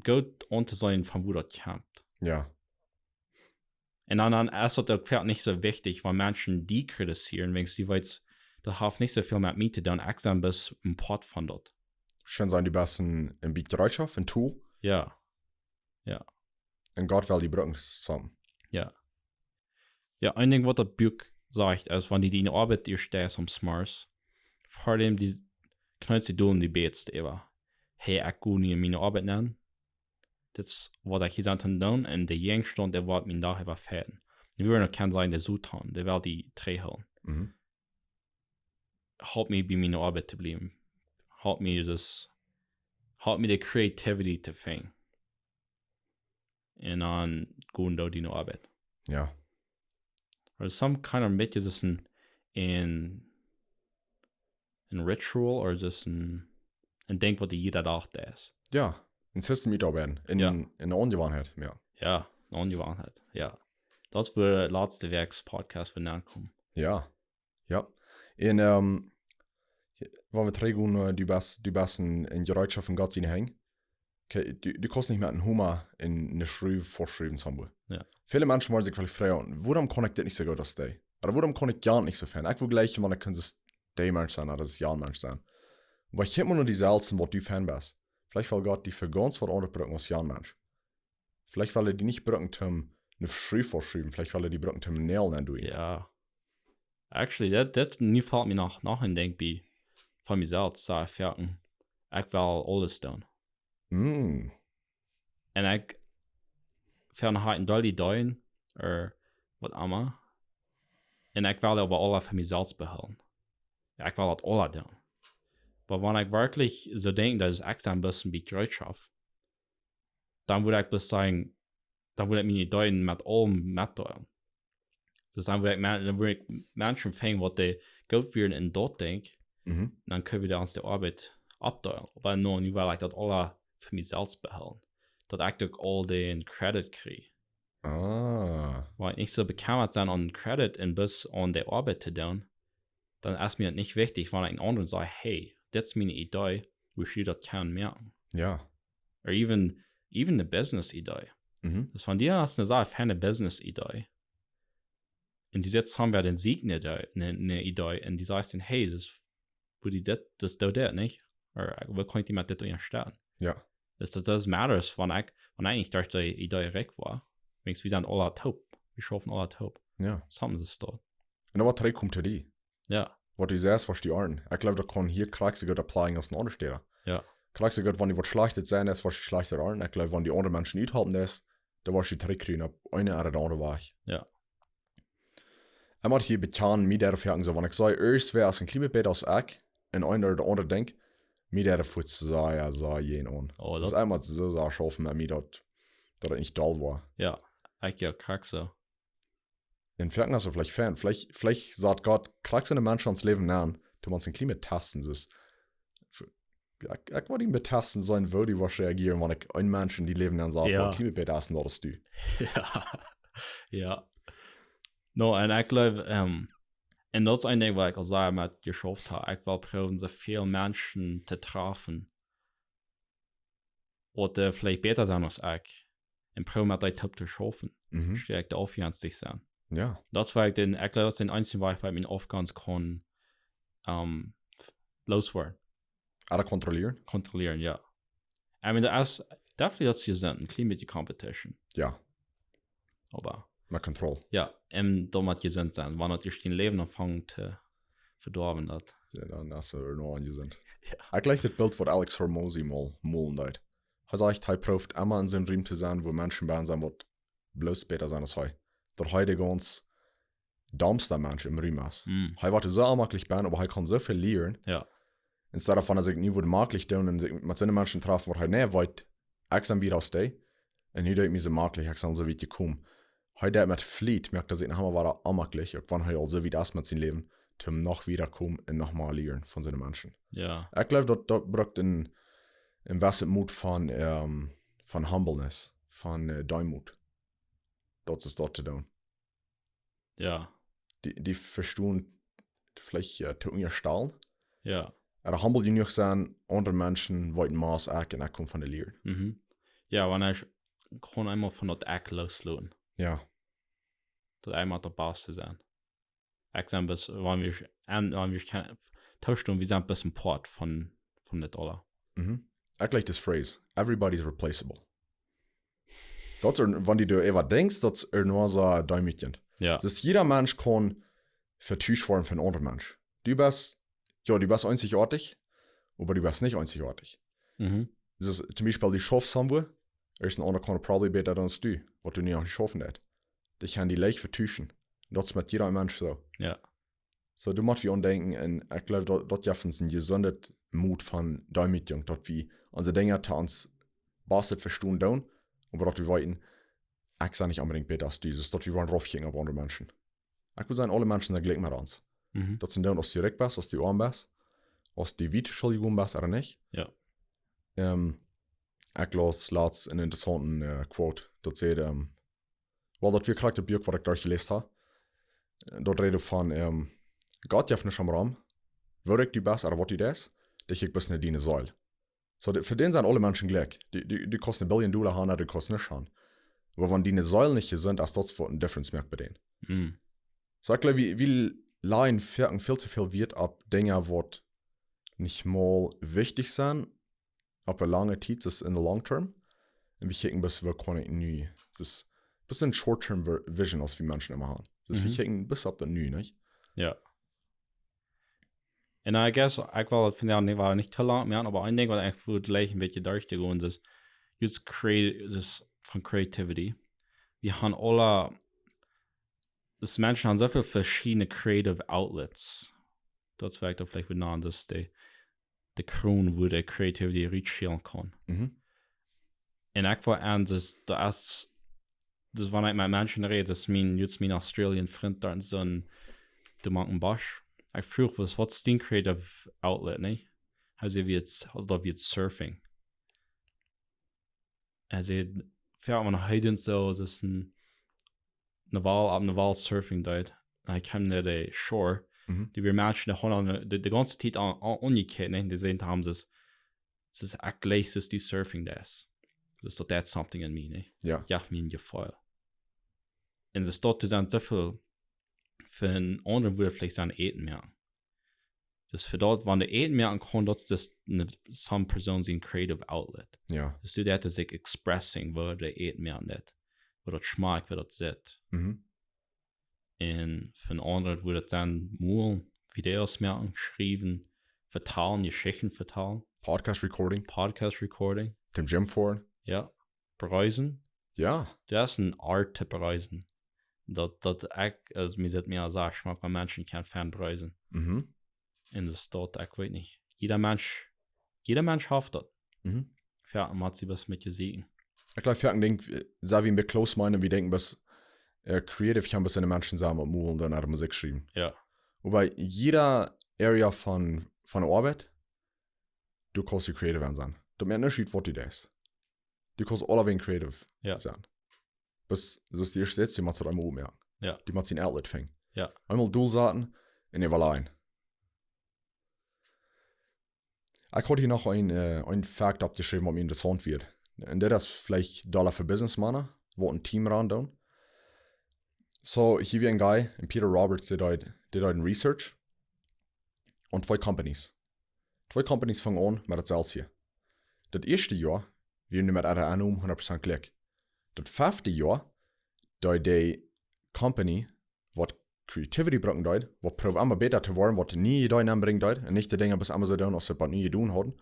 gut unter sein, von wo das kämpft. Ja. Und dann ist das fährt nicht so wichtig, weil Menschen die kritisieren, wenn sie weiß, das hat nicht so viel mit mir zu tun, exam bis ein Part von dort. Schön sein die besten im Big Bereitschaft, ein Tool. Ja. Ja. Und Gott will die Brücken zusammen. Ja. Ja, ein Ding, was das Buch sagt, ist, wenn die in Arbeit dir stehst am Smars, vor dem die knallst du in die Beets ever. Hey, ich gehe nicht in meine Arbeit nennen. Das war ich gesagt habe, und der Jengstand, der war mir nachher verfehlen. Wir würden noch kennen sein, der Sultan, der will die Dreh holen. Mhm. help me bei meiner Arbeit zu bleiben. Help me die Creativity zu finden. Und dann gehen da die Arbeit. Ja. Or some kind of mit just in ritual or just in denk wat die jeder dacht ist. Ja, ein System mitarbeiten, in der Ungewohnheit, ja. Ja, eine Ungewohnheit, ja. Das wird der letzte Werks-Podcast von dann kommen. Ja, ja. Und, wenn wir trägen, die besten in Gerätschaft von Gott hängen, okay, du kannst nicht mehr einen Hummer in eine Schrift vorschreiben, Sambo. Ja. Viele Menschen wollen sich vielleicht fragen, warum kann ich das nicht so gut als die? Oder warum kann ich gar nicht so fan? Ich will gleich, man kann es der Mensch sein, oder das Jan-Mensch sein. Aber ich habe nur die selten, was du Fan bist. Vielleicht will Gott die für ganz was anderes brücken als Jan-Mensch. Vielleicht will die nicht brücken, um eine Schrift vorschreiben. Vielleicht will die brücken, um Nail nennen. Ja. Actually, das nie fällt mir nach in denk bei von mir selbst zu sagen, ich will alles tun. Mm. Und ich fernhalten all die Deuen, oder was immer. Und ich will aber alle für mich selbst behalten. Ich will das alle tun. Aber wenn ich wirklich so denke, dass ich extra ein bisschen Bereitschaft, dann würde ich bloß sagen, dann würde ich meine Deuen mit allem mitteilen. Dus dan würde ich Menschen fangen, was die gut werden in dort denken. Mhm. Dann können wir uns die Arbeit abteilen. Aber nur, nicht weil ich das alle für mich selbst behalten. Dass ich doch all den Credit kriege. Ah. Weil ich nicht so bekannt sein an Credit und bis an die Arbeit zu tun, dann ist mir nicht wichtig, wenn ich einen anderen sage, hey, das ist meine Idee, wie ich das kann merken. Ja. Oder even eine Business-Idee. Mhm. Das von dir hast eine Sache, eine Business-Idee. Und die jetzt haben wir den Sieg eine Idee. Und die sagt dann, hey, das nicht. Oder wie kann ich die mit das erstellen? Ja. Das matters, wenn ich nicht durch die Idee weg war. Wir sind alle taub. Wir schaffen alle taub. Ja. Das haben sie es dort. Und was trägt kommt die? Ja. Was du sagst, was die Arten. Ich glaube, da kann hier kraxig gut applying als ein anderer Stelle. Ja. Kraxig gut, wenn die was schlechtet sein ist, was die schlechter Arten. Ich glaube, wenn die anderen Menschen nicht halten ist, da war die Trick kriegen, auf eine oder andere Weg. Ja. Ich muss hier bekannt, mit der Erfahrung so, wenn ich sage, erst wäre es ein Klimabeet als ich, und einer oder andere denkt, mit der Fuß so, ja, so, jeden an. Oh, das ist einmal so schaffen, mit mir, dass das nicht doll war. Ja. Ich ja krack so. In Ferken hast du vielleicht Fan. Vielleicht sagt Gott, kriegst du einen Menschen ans Leben nähern, du musst ein Klima testen. Ich wollte ihn betasten sein, würde ich was reagieren, wenn ich einen Menschen, die leben nähern, sagt, Ja. ein Klima betasten, das du. Ja. Ja. No, und ich glaube, und das ist ein Ding, was ich auch sagen mit geschafft habe. Ich will probieren, so viele Menschen zu treffen, die vielleicht besser sind als ich. Und probieren, mit denen zu schaffen. Mhm. Stärkt auf ganz sich sein. Ja. Das war ich den, ich glaube, das ist den einzigen Weg, weil ich meine Aufgaben kann loswerden. Alle kontrollieren? Kontrollieren, ja. Ich meine, das ist definitely das hier sind, ein Climate Competition. Ja. Aber Mit Kontrolle. ja, da muss gesund sein, wenn natürlich dein Leben anfängt zu verdorben hat. Ja, dann hast du noch angesehen. Ja. Ich gleich das Bild, was Alex Hormozy mal malen hat. Er sagt, er probiert immer in seinem Raum zu sein, wo Menschen bei uns sind, die bloß besser sein als er. Der heute ganz dummste Mensch im Raum ist. Mm. Er wird so anmachlich sein, aber er kann so viel lernen. Ja. Instead davon, dass ich nie würde maglich tun und sich mit seinen Menschen treffen, wo er nicht weit, ich bin wieder aus der. Und hier denke ich mir so maglich, ich bin so weit gekommen. Heute mit Fleet merkt er sich nachher war anmachlich, und wenn er so wie das mit seinem Leben, zum noch wiederkommen und nochmal lernen von seinen Menschen. Ja. Ich glaube, das braucht ein gewissen Mut von Humbleness, von Deimut. Das ist dort zu tun. Ja. Die verstehen vielleicht zu unterstellen. Ja. Aber humble genug sein, andere Menschen wollten Maß auch und ich komme von der Lehre. Mhm. Ja, wenn ich kann einmal von dort Eck loslassen. Ja. Das einmal der Bass zu sein. Ich sage, bis, wenn wir tauschen, wir sind ein bisschen Port von der Dollar. Mhm. Ich like this phrase. Everybody's replaceable. Das ist, wenn du über denkst, das ist nur so Däumchen. Ja. Das ist, jeder Mensch kann vertuscht werden für einen anderen Mensch. Du bist einzigartig, aber du bist nicht einzigartig. Mhm. Das ist zum Beispiel, du schaffst irgendwo, ist ein anderer kann probably besser als du, was du nicht schaffen hast. Dich kann die leicht vertuschen. Das ist mit jeder Mensch so. Ja. So, du musst wie andenken, und ich glaube, dort jaffens ein gesundet Mut von Däummitjung, dort wie unsere Dinge tanz bastet verstehen down, aber dort wie weiten, ich sage nicht unbedingt besser als dieses, dort wie waren raufgehen auf andere Menschen. Ich würde sagen, alle Menschen sind gleich mit uns. Mhm. Das sind dann, als die direkt bist, als die arm bist, als die weit, Entschuldigung, bist oder nicht. Ja. Ich las laatst einen interessanten Quote, dat zei, wel dat weer krijgt het boek wat ik daar gelezen heb. Dat reden van, Gott jeft nicht am Raum, würde ich die best, oder wat die das, dat ich bis in die Säule. So, für den sind alle Menschen gleich. Die kosten $1 Billion haben, die kosten nicht haben. Aber wenn die eine Säule nicht sind, ist das eine Difference merkt bei denen. Mhm. So, ich glaube, wie Laien viel zu viel wird ab Dinge, die nicht mal wichtig sind, aber lange Zeit ist in the long term. Und wir kicken, bis wir können nie. Das ist ein bisschen Short-Term Vision, als wir Menschen immer haben. Das wir kicken bis ab der Nü, nicht? Ja. Und I guess, ich war nicht zu lang mehr, aber ein Ding, was eigentlich für gleich ein bisschen durchgegangen ist, jetzt das von Creativity. Wir haben alle, das Menschen haben so viele verschiedene Creative Outlets. Das wäre vielleicht wieder an, dass die Kron, wo der Creativity reachieren kann. Mhm. Und ich war an, das war nicht mit Menschen rede, das jetzt mein Australian Freund da so ein, der mag einen Bosch. Ich frage, was ist dein Creative Outlet, nicht? Also wie jetzt Surfing. Also, fährt man nach heute so, es ist eine Wahl Surfing dort. Ich kam nicht der Shore. Mhm. Die wir Menschen, die ganze Zeit an umgekehrt, ne? Die sehen, haben es ist echt gleich, dass die Surfing das. Das ist that's something in me, ne? Ja. Ja, mir in Gefeuer. Und es ist dort, du sagst, so viel für einen anderen würde vielleicht sein Eten mehr. Das für dort, wenn der Eten mehr kann, das ist some Person ein Creative Outlet. Ja. Das du das sich expressing, wo der Eten mehr nicht, wo das schmeckt, wo das sieht. Mhm. Und für einen anderen würde das dann mal Videos mehr schreiben, vertalen, Geschichten vertalen. Podcast Recording. Dem Gym fahren. Ja. Bereisen. Ja. Das ist ein Art zu bereisen. Das also mir sagt mir als ich mag bei Menschen kein Fan bereisen. Mhm. In der Stadt, ich weiß nicht. Jeder Mensch hofft das. Mhm. Ja, man hat sie was mit gesehen. Ich glaube, wir denken, so wie wir close meinen, wir denken, dass creative kann bis in den Menschen sagen, und Mühl und dann eine Musik schreiben. Ja. Wobei jeder Area von Arbeit, du kannst die creative sein. Du merkst nicht, was die ist. Du kannst alle wegen creative sein. Bis das ist die erste Sätze, die man zu einmal ummerken. Ja. Die man sein Outlet fängt. Ja. Einmal Doelzaten und evaluieren. Ich hatte hier noch ein Fakt abgeschrieben, was mir interessant wird. Und das ist vielleicht Dollar für Businessmänner, wo ein Team ran. So, hier wie ein Guy, Peter Roberts, der ein Research und 2 Companies. 2 Companies fangen an mit das hier. Das erste Jahr, wir nehmen mit einer Annahme 100% Glück. Das 5. Jahr, da die Company, was Creativity bringen dort, was probiert immer besser zu werden, was nie jeder bringt dort, und nicht die Dinge bis immer so tun, als sie was nie getan haben,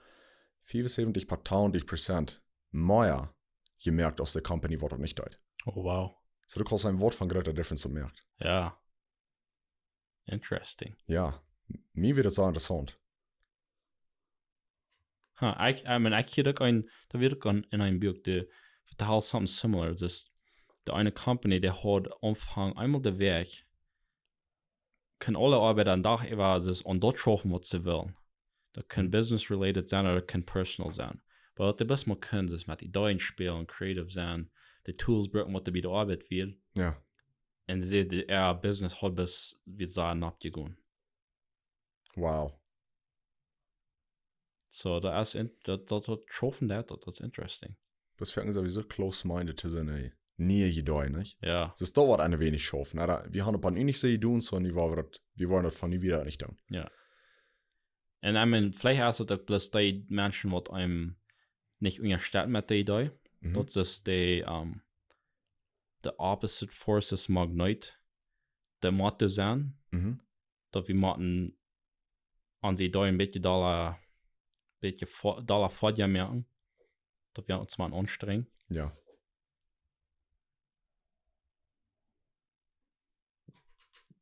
75% mehr gemerkt aus der Company, was das nicht dort. Oh, wow. So, du kannst ein Wort von größer Difference merken. Ja. Interesting. Ja, mir wird das so interessant. Ich hier da wird in einem Buch, der hat something similar. Das der eine Company, der hat Anfang einmal der Weg, können alle Arbeiter an Dach Basis und dort schaffen, was sie wollen. Das kann business-related sein oder kann personal sein. Aber was die best mal können, ist mit Ideen spielen, creative sein, die Tools brauchen, was bei der Arbeit wird. Ja. Und Business hat bis, wie sagen, abgegangen. Wow. So, das schaffen das ist interesting. Das fängt sowieso close-minded zu sein, nie gedei, nicht? Ja. Das dauert ein wenig schaffen. Wir haben ein paar nicht so tun, sondern wir wollen das von nie wieder nicht tun. Ja. Und vielleicht hast du das bloß die Menschen, die einem nicht unterstützen mit der Idee. Das ist die opposite forces mag nicht der Motto sein. Dass wir machen an die Idee ein bisschen Dollar vorher merken. Dass wir uns mal anstrengen. Ja.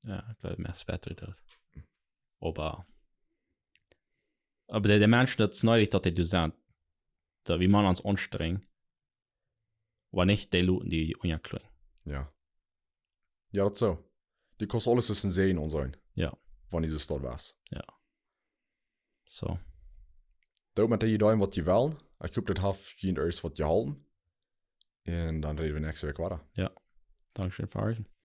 Ja, ich glaube, mehr ist besser dort. Aber der Mensch, das neulich, dass du sagst, da wie man uns anstrengen, aber nicht die Leute, die unerklären. Ja. Ja, das so. Die kostet alles ist ein Sehen und sein. Ja. Wann dieses dort was. Ja. So. Da mit der Idee, was die wollen. Ich glaube, das hat jeden erst was gehalten. Und dann reden wir nächste Woche weiter. Ja. Dankeschön für euch.